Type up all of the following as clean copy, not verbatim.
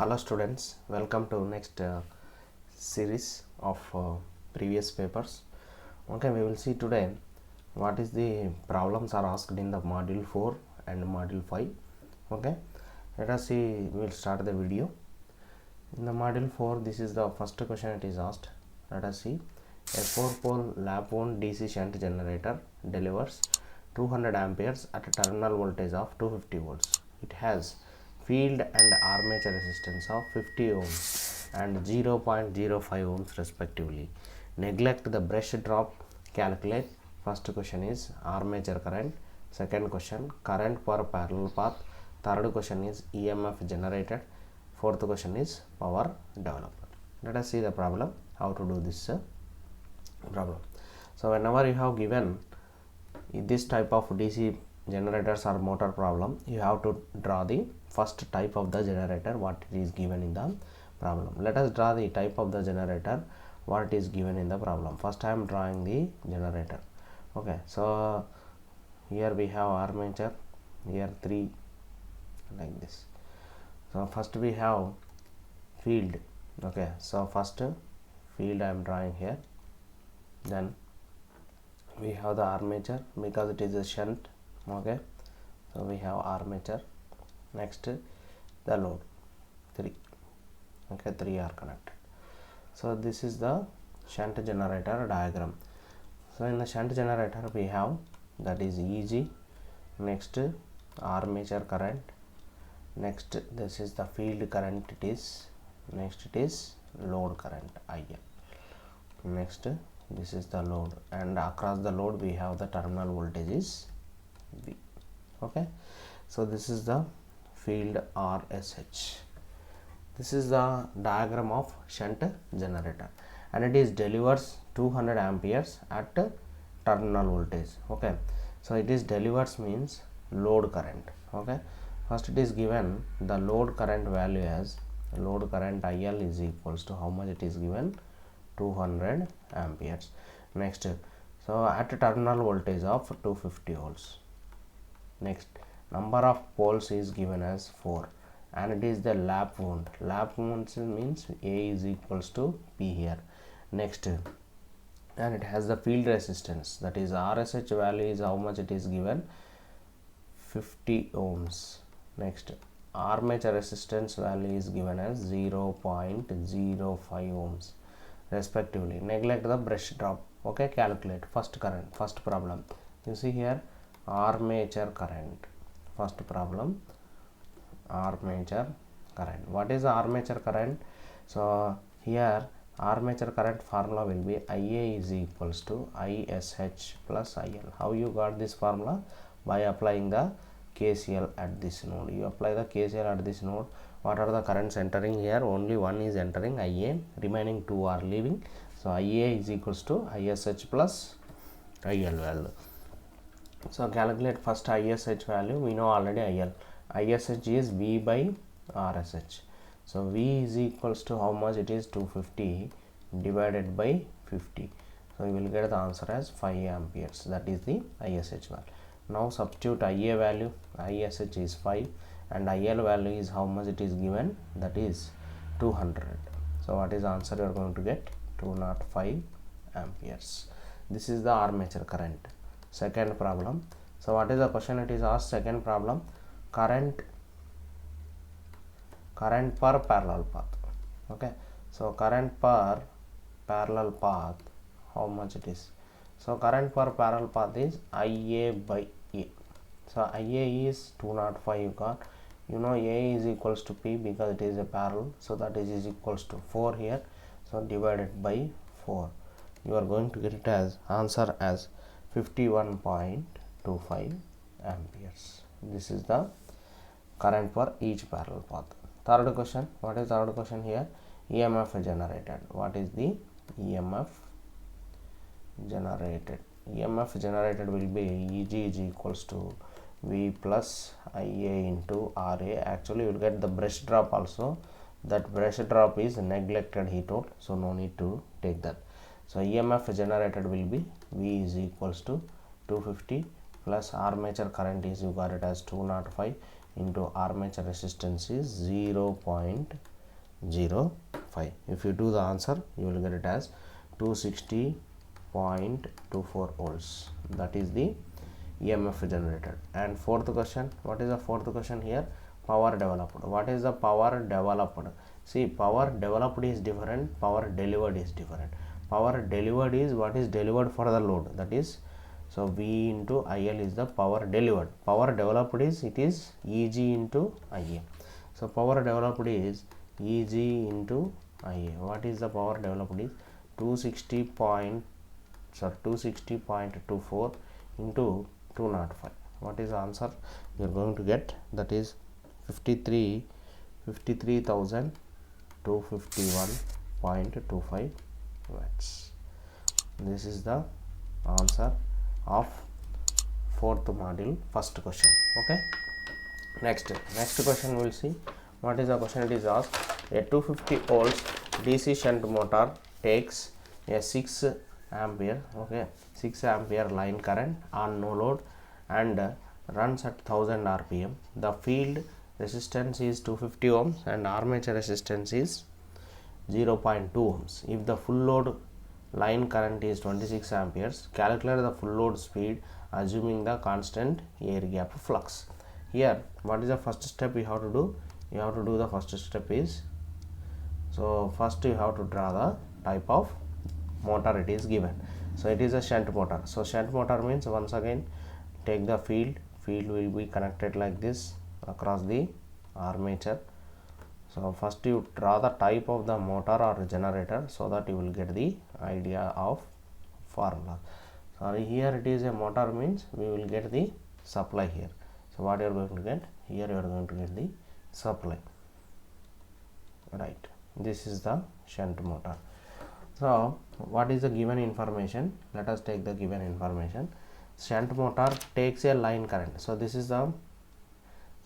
Hello students, welcome to next series of previous papers. Okay, we will see today what is the problems are asked in the module 4 and module 5. Okay, let us see, we will start the video. In the module 4, this is the first question it is asked. Let us see. A 4-pole lap-wound DC shunt generator delivers 200 amperes at a terminal voltage of 250 volts. It has field and armature resistance of 50 ohms and 0.05 ohms respectively. Neglect the brush drop. Calculate. First question is armature current. Second question current per parallel path. Third question is EMF generated. Fourth question is power developed. Let us see the problem, how to do this problem. So whenever you have given this type of DC generators or motor problem, you have to draw the first type of the generator what it is given in the problem. Let us draw the type of the generator what it is given in the problem. First I am drawing the generator. Okay, so here we have armature, here 3 like this. So first we have field. Okay, so first field I am drawing here. Then we have the armature because it is a shunt. Okay, so we have armature. Next the load 3. Okay, 3 are connected. So this is the shunt generator diagram. So in the shunt generator we have that is EG, next armature current, next this is the field current it is, next it is load current IL, next this is the load, and across the load we have the terminal voltage is V. Okay, so this is the field RSH. This is the diagram of shunt generator and it is delivers 200 amperes at terminal voltage. Okay, so it is delivers means load current. Okay, first it is given the load current value as load current IL is equals to how much it is given, 200 amperes. Next, so at a terminal voltage of 250 volts. Next, number of poles is given as 4 and it is the lap wound. Lap wound means A is equals to P here. Next, and it has the field resistance, that is RSH value is how much it is given, 50 ohms. Next, armature resistance value is given as 0.05 ohms respectively. Neglect the brush drop. Okay, calculate first current, first problem. You see here armature current. First problem, armature current. What is the armature current? So here armature current formula will be IA is equals to ISH plus IL. How you got this formula? By applying the KCL at this node. You apply the KCL at this node. What are the currents entering here? Only one is entering, IA, remaining 2 are leaving. So IA is equals to ISH plus IL value. So calculate first ISH value. We know already IL. ISH is V by RSH. So V is equals to how much it is, 250 divided by 50. So you will get the answer as 5 amperes. That is the ISH value. Now substitute IA value. ISH is 5 and IL value is how much it is given, that is 200. So what is the answer you are going to get? 205 amperes. This is the armature current. Second problem. So what is the question it is asked? Second problem, current per parallel path. Okay, so current per parallel path, how much it is? So current per parallel path is IA by A. So IA is 205 you got. You know A is equals to P because it is a parallel, so that is equals to 4 here. So divided by 4, you are going to get it as answer as 51.25 amperes. This is the current for each parallel path. Third question, what is third question here? EMF generated. What is the EMF generated? EMF generated will be EG is equals to V plus IA into RA. Actually you will get the brush drop also. That brush drop is neglected he told, so no need to take that. So EMF generated will be V is equals to 250 plus armature current is, you got it as 205 into armature resistance is 0.05 0.05. If you do the answer, you will get it as 260.24 volts. That is the EMF generated. And fourth question, what is the fourth question here? Power developed. What is the power developed? See, power developed is different, power delivered is different. Power delivered is what is delivered for the load, that is, so V into IL is the power delivered. Power developed is, it is EG into IA. So power developed is EG into IA. What is the power developed is 260.24 into 205. What is the answer you are going to get? That is 53,251.25 watts. This is the answer of fourth module, first question. Okay, next question we will see. What is the question? It is asked, a 250 volts DC shunt motor takes a 6 ampere, okay, 6 ampere line current on no load and runs at 1000 rpm. The field resistance is 250 ohms and armature resistance is 0.2 ohms. If the full load line current is 26 amperes, calculate the full load speed assuming the constant air gap flux. Here, what is the first step you have to do? You have to do the first step is, so first you have to draw the type of motor it is given. So it is a shunt motor. So shunt motor means, once again take the field will be connected like this across the armature. So first you draw the type of the motor or generator so that you will get the idea of formula. Sorry, here it is a motor means we will get the supply here. So what you are going to get? Here you are going to get the supply. Right. This is the shunt motor. So what is the given information? Let us take the given information. Shunt motor takes a line current. So this is the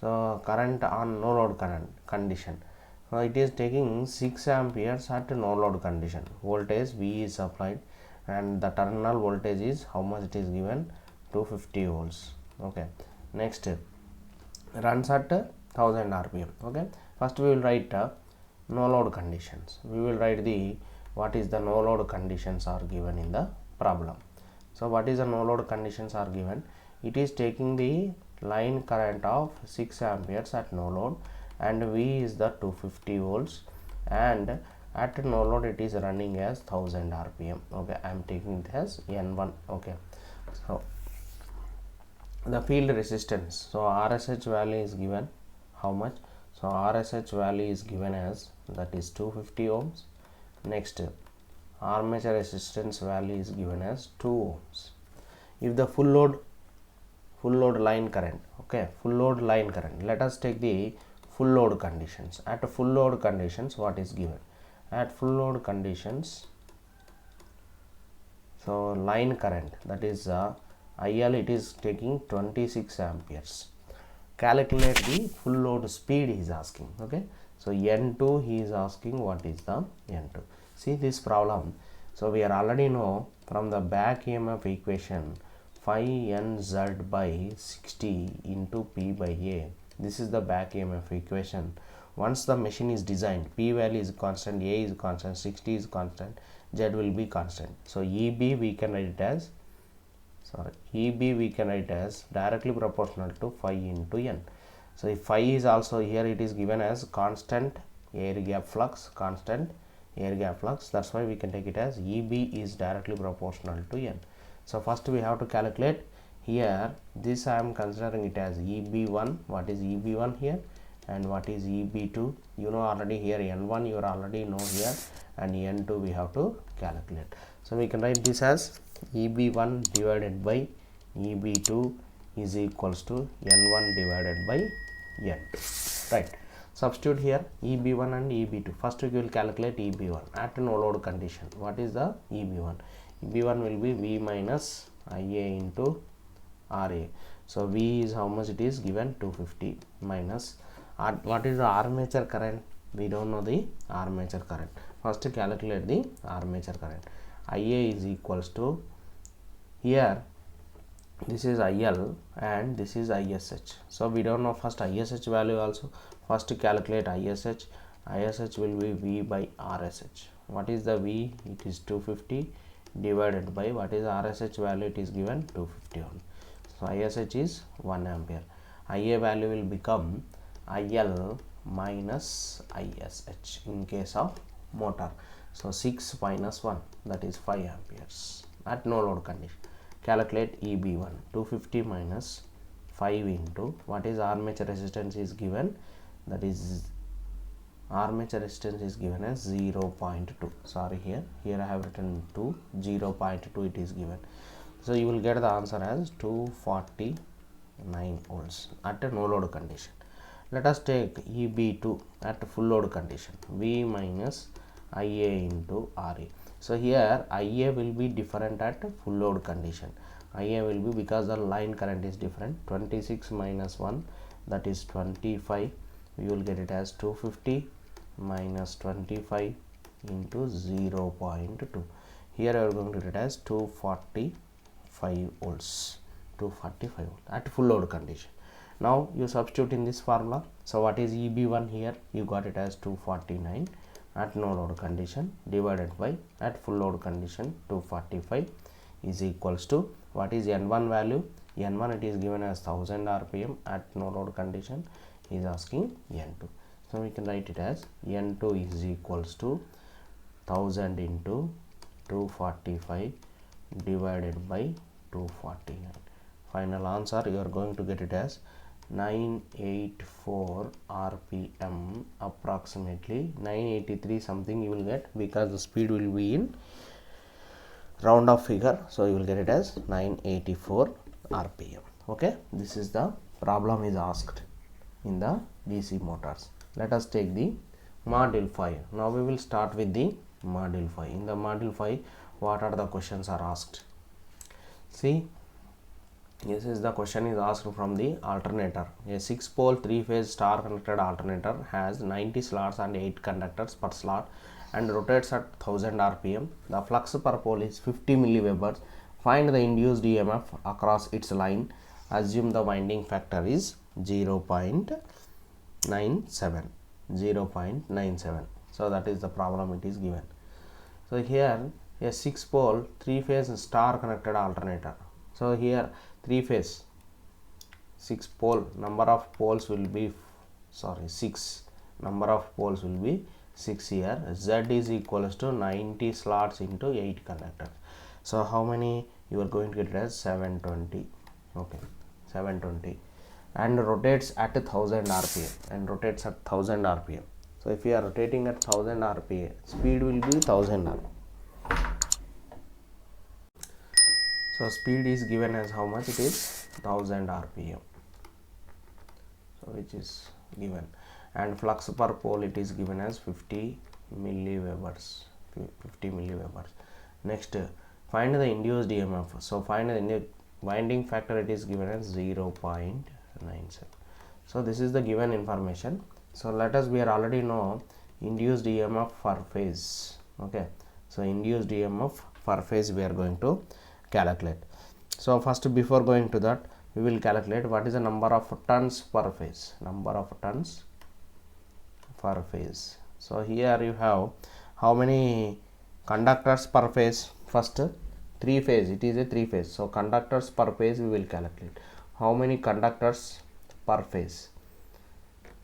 current on no load current condition. So it is taking 6 amperes at no load condition. Voltage V is applied and the terminal voltage is how much it is given? 250 volts. Okay. Next, runs at 1000 rpm. Okay. First we will write no load conditions. We will write the what is the no load conditions are given in the problem. So what is the no load conditions are given? It is taking the line current of 6 amperes at no load and V is the 250 volts and at no load it is running as 1000 rpm. Okay, I am taking it as N1. Okay, so the field resistance, so RSH value is given how much? So RSH value is given as, that is 250 ohms. Next, armature resistance value is given as 2 ohms. If the full load line current, okay, full load line current, let us take the full load conditions. At full load conditions, what is given? At full load conditions, so line current, that is IL, it is taking 26 amperes. Calculate the full load speed he is asking. Okay, so N2 he is asking what is the N2. See this problem. So we are already know from the back EMF equation, phi NZ by 60 into P by A. This is the back EMF equation. Once the machine is designed, P value is constant, A is constant, 60 is constant, Z will be constant. So EB we can write it as, EB we can write as directly proportional to phi into N. So if phi is also here, it is given as constant air gap flux, that's why we can take it as EB is directly proportional to N. So first we have to calculate here, this I am considering it as EB1. What is EB1 here and what is EB2? You know already here, N1 you already know here, and N2 we have to calculate. So we can write this as EB1 divided by EB2 is equals to N1 divided by N2. Right. Substitute here EB1 and EB2. First we will calculate EB1 at no load condition. What is the EB1? EB1 will be V minus IA into RA. So V is how much it is given? 250 minus what is the armature current? We don't know the armature current. First calculate the armature current. IA is equals to, here this is IL and this is ISH. So we don't know first ISH value also. First calculate ISH. ISH will be V by RSH. What is the V? It is 250 divided by what is RSH value? It is given 250 only. So ISH is 1 ampere. IA value will become IL minus ISH in case of motor. So 6 minus 1, that is 5 amperes at no load condition. Calculate EB1. 250 minus 5 into what is armature resistance is given, that is armature resistance is given as 0.2. sorry, here I have written 2, 0.2 it is given. So you will get the answer as 249 volts at a no load condition. Let us take EB2 at full load condition. V minus IA into RA. So here IA will be different at full load condition. IA will be, because the line current is different, 26 minus 1, that is 25. We will get it as 250 minus 25 into 0.2. Here I am going to get it as 245 volts. 245 volts at full load condition. Now you substitute in this formula. So what is EB1 here? You got it as 249 at no load condition divided by at full load condition 245 is equals to what is N1 value? N1 it is given as 1000 RPM at no load condition. He is asking N2. So we can write it as N2 is equals to 1000 into 245 divided by 249. Final answer you are going to get it as 984 RPM, approximately 983 something you will get, because the speed will be in round off figure. So you will get it as 984 RPM. Okay, this is the problem is asked in the DC motors. Let us take the module 5. Now we will start with the module 5. In the module 5, what are the questions are asked? See, this is the question is asked from the alternator. A 6-pole 3-phase star connected alternator has 90 slots and 8 conductors per slot and rotates at 1000 RPM. The flux per pole is 50 milliwebers. Find the induced EMF across its line. Assume the winding factor is 0.97. So that is the problem it is given. So here a 6-pole 3-phase star connected alternator. So here 3-phase 6-pole, number of poles will be 6, number of poles will be 6 here. Z is equals to 90 slots into 8 conductors. So how many you are going to get it as 720. Okay, 720, and rotates at 1000 RPM. So if you are rotating at 1000 RPM, speed will be 1000 RPM. So speed is given as how much? It is 1000 RPM. So which is given, and flux per pole it is given as 50 milliwebers. Next, find the induced EMF. So find the winding factor, it is given as 0.97. So this is the given information. So let us, we are already know induced EMF per phase. Okay, so induced EMF per phase we are going to calculate. So first, before going to that, we will calculate what is the number of turns per phase. So here you have how many conductors per phase. First, 3 phase, it is a 3 phase. So conductors per phase we will calculate. How many conductors per phase?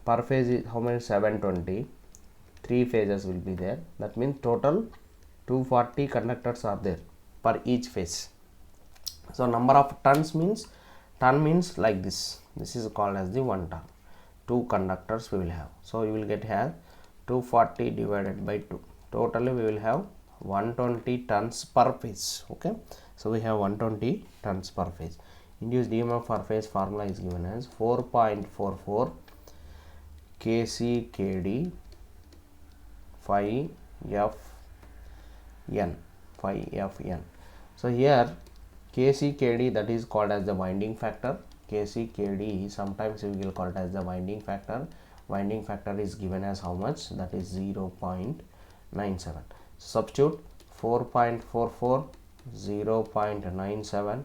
Per phase is how many? 720. 3 phases will be there. That means total 240 conductors are there per each phase. So number of turns means, turn means like this. This is called as the 1 turn. 2 conductors we will have. So you will get here 240 divided by 2. Totally we will have 120 turns per phase. Okay, so we have 120 turns per phase. Induced EMF per phase formula is given as 4.44 kc/kd 5fn. So here kc/kd, that is called as the winding factor. kc/kd sometimes we will call it as the winding factor. Winding factor is given as how much? That is 0.97. Substitute 4.44 0.97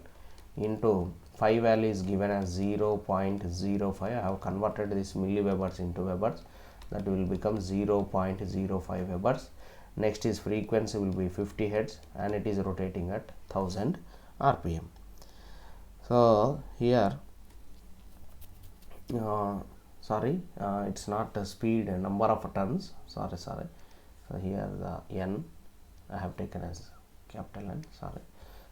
into 5 value is given as 0.05. I have converted this milliwebers into webers. that will become 0.05 Webers. Next is frequency will be 50 Hertz and it is rotating at 1000 RPM. So here it's not a speed, number of turns, sorry. So here the N I have taken as capital N, sorry.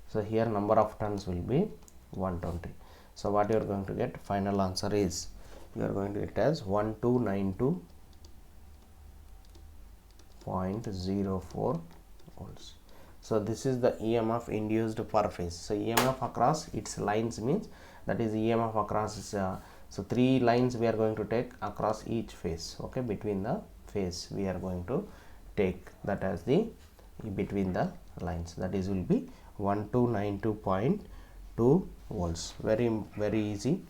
So here number of turns will be 120. So what you are going to get, final answer is you are going to get as 1292.04 volts. So this is the EMF induced per phase. So EMF across its lines means that is EMF across is, so 3 lines we are going to take across each phase. Okay, between the phase we are going to take that as the between the lines, that is will be 1292.2 volts. Very easy.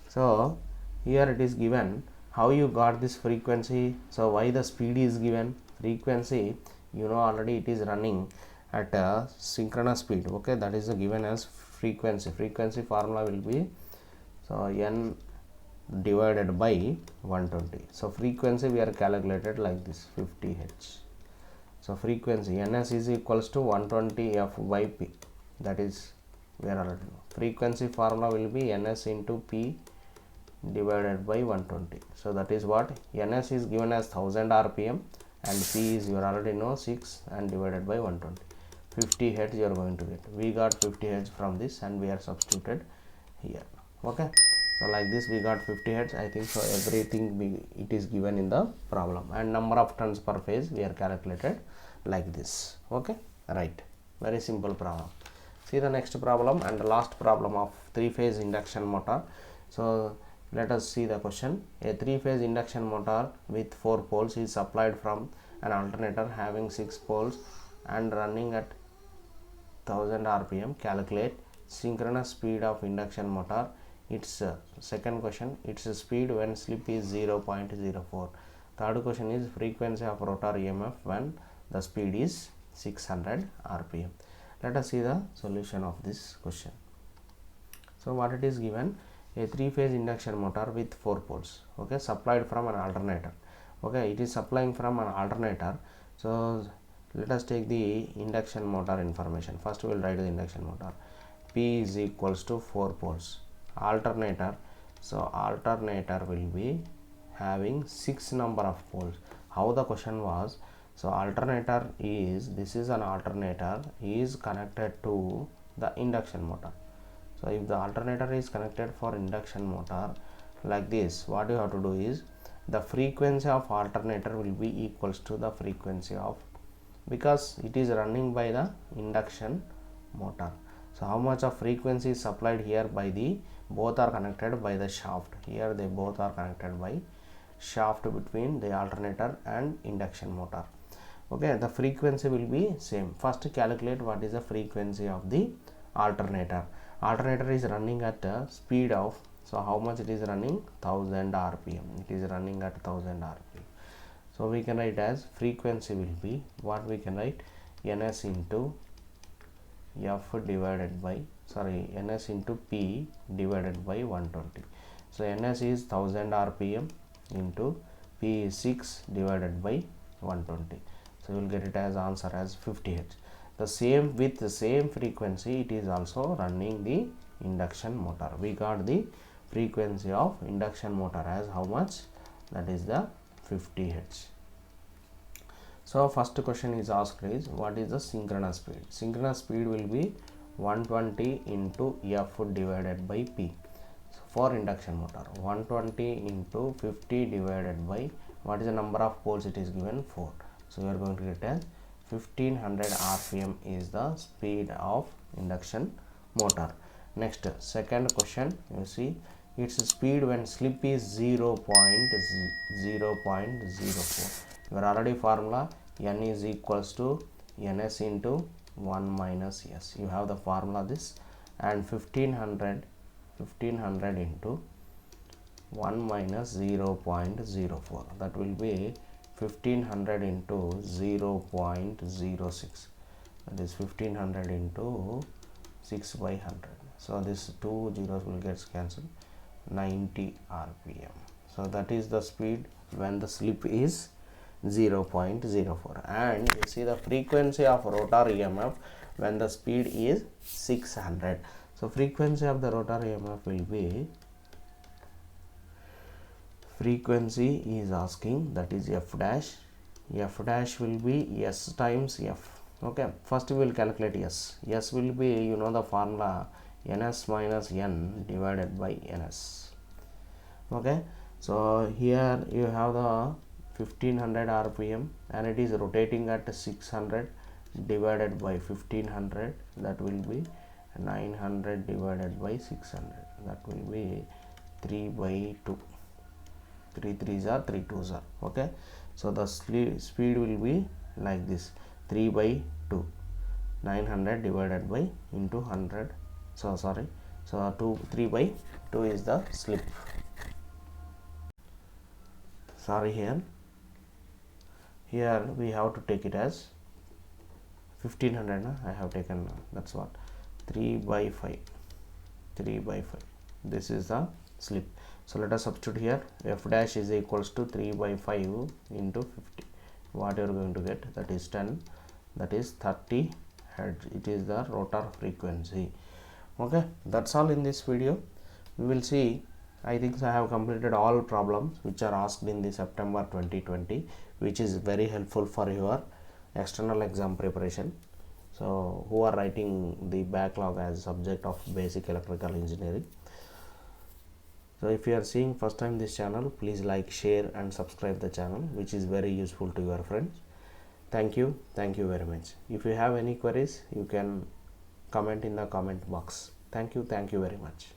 So here it is given how you got this frequency. So why the speed is given, frequency you know already it is running at a synchronous speed. Okay, that is given as frequency. Frequency formula will be so N divided by 120. So frequency we are calculated like this, 50 Hz. So frequency Ns is equals to 120 F by P, that is we are already know. Frequency formula will be Ns into P divided by 120. So that is what Ns is given as 1000 RPM and P is you already know 6 and divided by 120. 50 Hz you are going to get. We got 50 Hz from this and we are substituted here. Okay, so like this we got 50 Hz. I think so everything it is given in the problem, and number of turns per phase we are calculated like this. Okay, right, very simple problem. See the next problem and the last problem of 3-phase induction motor. So let us see the question. A 3-phase induction motor with 4 poles is supplied from an alternator having 6 poles and running at 1000 RPM. Calculate synchronous speed of induction motor. Its second question, its speed when slip is 0.04. Third question is frequency of rotor EMF when the speed is 600 RPM. Let us see the solution of this question. So what it is given, a 3-phase induction motor with 4 poles, okay, supplied from an alternator. Okay, it is supplying from an alternator. So let us take the induction motor information. First we will write the induction motor. P is equals to 4 poles. Alternator, so alternator will be having 6 number of poles. How the question was, so alternator is, this is an alternator is connected to the induction motor. So if the alternator is connected for induction motor like this, what you have to do is the frequency of alternator will be equals to the frequency of, because it is running by the induction motor. So how much of frequency is supplied here by the, both are connected by the shaft. Here they both are connected by shaft between the alternator and induction motor. Okay, the frequency will be same. First calculate what is the frequency of the alternator. Alternator is running at a speed of, so how much it is running, 1000 RPM. It is running at 1000 RPM. So we can write as frequency will be, what we can write, Ns into F divided by, Ns into P divided by 120. So Ns is 1000 RPM into P is 6 divided by 120. So you will get it as answer as 50 Hz. The same, with the same frequency it is also running the induction motor. We got the frequency of induction motor as how much, that is the 50 Hz. So first question is asked is what is the synchronous speed. Synchronous speed will be 120 into F divided by P. So for induction motor 120 into 50 divided by, what is the number of poles it is given, 4. So we are going to get as 1500 RPM is the speed of induction motor. Next second question, you see its speed when slip is 0.04. Your already formula, N is equals to Ns into 1 minus S. You have the formula this, and 1500 into 1 minus 0.04, that will be 1500 into 0.06, that is 1500 into 6 by 100. So this 2 zeros will get cancelled, 90 RPM. So that is the speed when the slip is 0.04. And you see the frequency of rotor EMF when the speed is 600. So frequency of the rotor EMF will be, frequency is asking, that is f dash. F dash will be S times F. Okay, first we will calculate S. S will be, you know the formula, ns minus n divided by ns. Okay, so here you have the 1500 rpm and it is rotating at 600 divided by 1500, that will be 900 divided by 600, that will be 3 by 2. 3 3s are 3 2s are. Okay, so the speed will be like this, 3 by 2, 900 divided by into 100, so sorry, so 3 by 2 is the slip. Sorry, here we have to take it as 1500 I have taken, that's what, 3 by 5, 3 by 5, this is the slip. So let us substitute here, f dash is equals to 3 by 5 into 50. What you are going to get, that is 10, that is 30 hertz. It is the rotor frequency. Okay, that's all in this video. We will see, I think I have completed all problems which are asked in the September 2020, which is very helpful for your external exam preparation. So who are writing the backlog as subject of basic electrical engineering. So if you are seeing first time this channel, please like, share and subscribe the channel, which is very useful to your friends. Thank you very much. If you have any queries, you can comment in the comment box. Thank you very much.